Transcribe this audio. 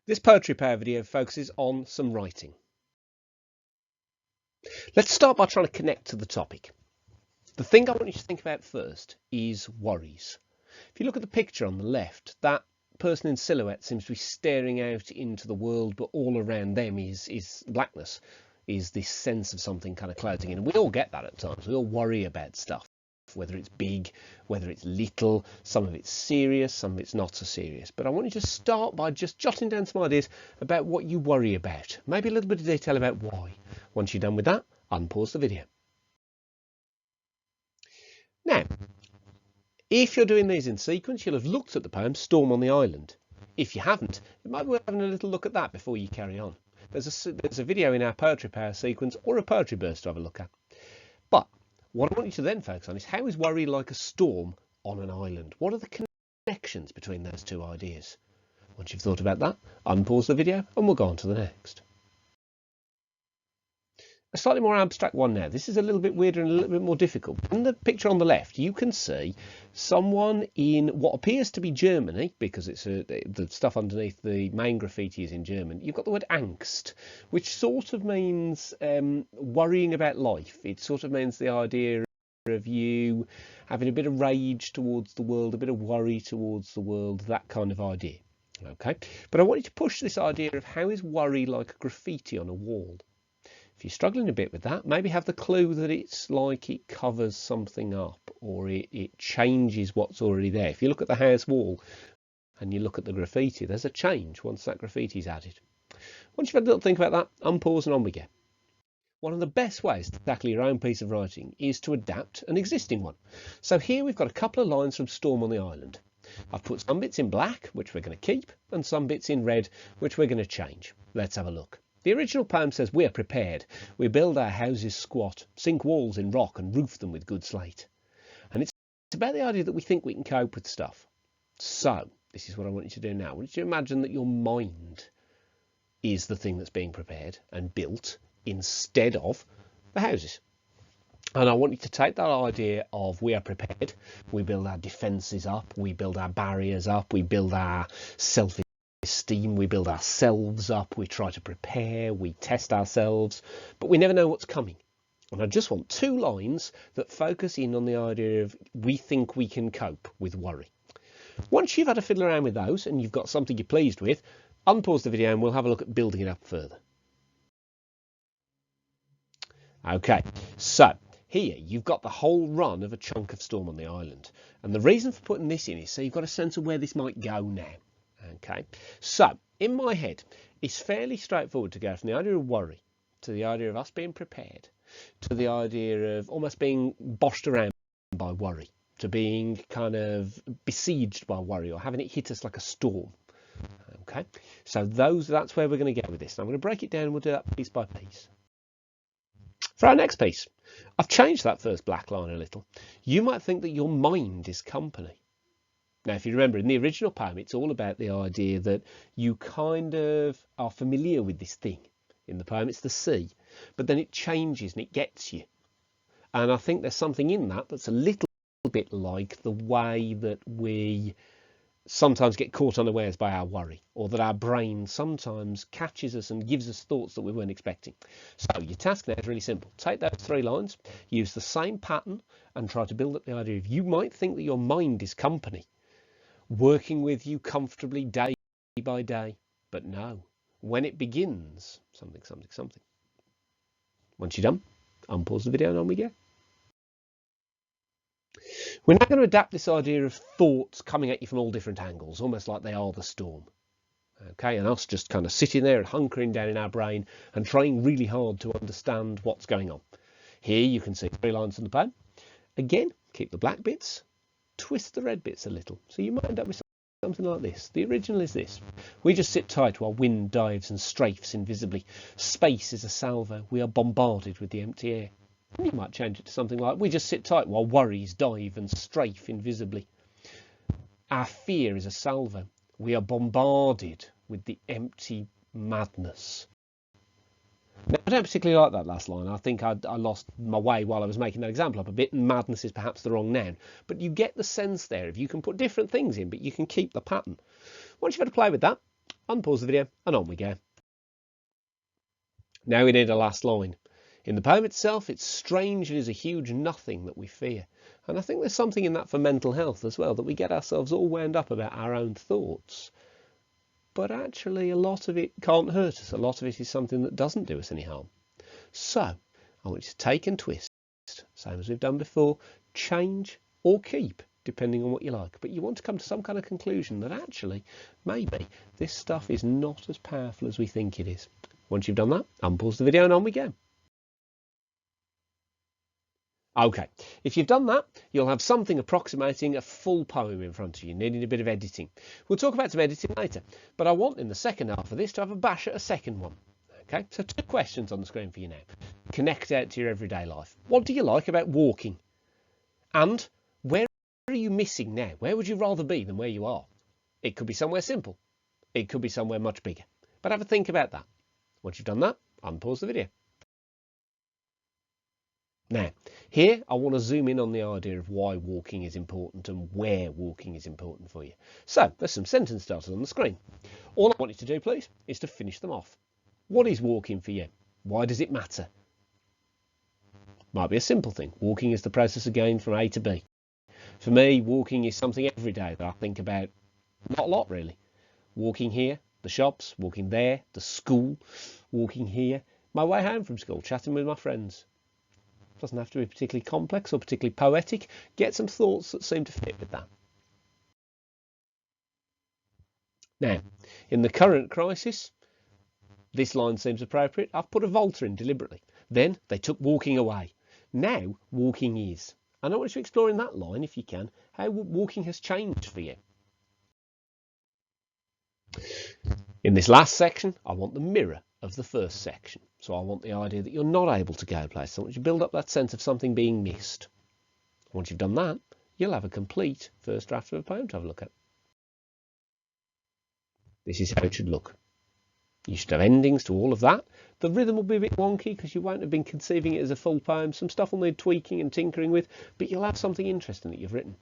This PoetryPower video focuses on some writing. Let's start by trying to connect to the topic. The thing I want you to think about first is worries. If you look at the picture on the left, that person in silhouette seems to be staring out into the world, but all around them is blackness, is this sense of something kind of closing in. And we all get that at times. We all worry about stuff, whether it's big, whether it's little, some of it's serious, some of it's not so serious. But I want you to start by just jotting down some ideas about what you worry about, maybe a little bit of detail about why. Once you're done with that, unpause the video. Now, if you're doing these in sequence, you'll have looked at the poem Storm on the Island. If you haven't, it might be worth having a little look at that before you carry on. There's a video in our PoetryPower sequence or a poetry burst to have a look at. But what I want you to then focus on is, how is worry like a storm on an island? What are the connections between those two ideas? Once you've thought about that, unpause the video and we'll go on to the next. A slightly more abstract one now. This is a little bit weirder and a little bit more difficult. In the picture on the left, you can see someone in what appears to be Germany, because it's the stuff underneath the main graffiti is in German. You've got the word angst, which sort of means worrying about life. It sort of means the idea of you having a bit of rage towards the world, a bit of worry towards the world, that kind of idea. Okay, but I want you to push this idea of how is worry like a graffiti on a wall. If you're struggling a bit with that, maybe have the clue that it's like it covers something up, or it changes what's already there. If you look at the house wall and you look at the graffiti, there's a change once that graffiti is added. Once you've had a little think about that, unpause and on we go. One of the best ways to tackle your own piece of writing is to adapt an existing one. So here we've got a couple of lines from Storm on the Island. I've put some bits in black, which we're going to keep, and some bits in red, which we're going to change. Let's have a look. The original poem says, "We are prepared. We build our houses squat, sink walls in rock and roof them with good slate." And it's about the idea that we think we can cope with stuff. So this is what I want you to do now. I want you to imagine that your mind is the thing that's being prepared and built instead of the houses. And I want you to take that idea of we are prepared. We build our defences up. We build our barriers up. We build our self-esteem, we build ourselves up, we try to prepare, we test ourselves, but we never know what's coming. And I just want two lines that focus in on the idea of we think we can cope with worry. Once you've had a fiddle around with those and you've got something you're pleased with, unpause the video and we'll have a look at building it up further. Okay, so here you've got the whole run of a chunk of Storm on the Island, and the reason for putting this in is so you've got a sense of where this might go now. Okay, so in my head, it's fairly straightforward to go from the idea of worry to the idea of us being prepared, to the idea of almost being bossed around by worry, to being kind of besieged by worry or having it hit us like a storm. Okay, so that's where we're going to go with this. Now I'm going to break it down and we'll do that piece by piece. For our next piece, I've changed that first black line a little. You might think that your mind is company. Now, if you remember, in the original poem, it's all about the idea that you kind of are familiar with this thing. In the poem, it's the sea, but then it changes and it gets you. And I think there's something in that that's a little bit like the way that we sometimes get caught unawares by our worry, or that our brain sometimes catches us and gives us thoughts that we weren't expecting. So your task now is really simple. Take those three lines, use the same pattern, and try to build up the idea of you might think that your mind is company, working with you comfortably day by day, but no, when it begins, something. Once you're done, unpause the video and on we go. We're now going to adapt this idea of thoughts coming at you from all different angles, almost like they are the storm. Okay, and us just kind of sitting there and hunkering down in our brain and trying really hard to understand what's going on. Here you can see 3 lines from the poem. Again, keep the black bits, twist the red bits a little, so you might end up with something like this. The original is this: we just sit tight while wind dives and strafes invisibly. Space is a salvo, we are bombarded with the empty air. You might change it to something like, we just sit tight while worries dive and strafe invisibly. Our fear is a salvo, we are bombarded with the empty madness. Now, I don't particularly like that last line. I think I lost my way while I was making that example up a bit, and madness is perhaps the wrong noun. But you get the sense there. If you can put different things in, but you can keep the pattern. Once you've had to play with that, unpause the video, and on we go. Now we need a last line. In the poem itself, it's strange and is a huge nothing that we fear. And I think there's something in that for mental health as well, that we get ourselves all wound up about our own thoughts. But actually, a lot of it can't hurt us. A lot of it is something that doesn't do us any harm. So, I want you to take and twist, same as we've done before, change or keep, depending on what you like. But you want to come to some kind of conclusion that actually, maybe, this stuff is not as powerful as we think it is. Once you've done that, unpause the video and on we go. Okay, if you've done that, you'll have something approximating a full poem in front of you, needing a bit of editing. We'll talk about some editing later, but I want in the second half of this to have a bash at a second one. Okay, so 2 questions on the screen for you now. Connect out to your everyday life. What do you like about walking? And where are you missing now? Where would you rather be than where you are? It could be somewhere simple. It could be somewhere much bigger. But have a think about that. Once you've done that, unpause the video. Now, here I want to zoom in on the idea of why walking is important and where walking is important for you. So, there's some sentence starters on the screen. All I want you to do, please, is to finish them off. What is walking for you? Why does it matter? Might be a simple thing. Walking is the process of going from A to B. For me, walking is something every day that I think about not a lot, really. Walking here, the shops, walking there, the school, walking here, my way home from school, chatting with my friends. Doesn't have to be particularly complex or particularly poetic. Get some thoughts that seem to fit with that. Now, in the current crisis, this line seems appropriate. I've put a Volta in deliberately. Then they took walking away. Now walking is. And I want you to explore in that line, if you can, how walking has changed for you. In this last section, I want the mirror of the first section. So I want the idea that you're not able to go places. I want you to build up that sense of something being missed. Once you've done that, you'll have a complete first draft of a poem to have a look at. This is how it should look. You should have endings to all of that. The rhythm will be a bit wonky because you won't have been conceiving it as a full poem. Some stuff will need tweaking and tinkering with, but you'll have something interesting that you've written.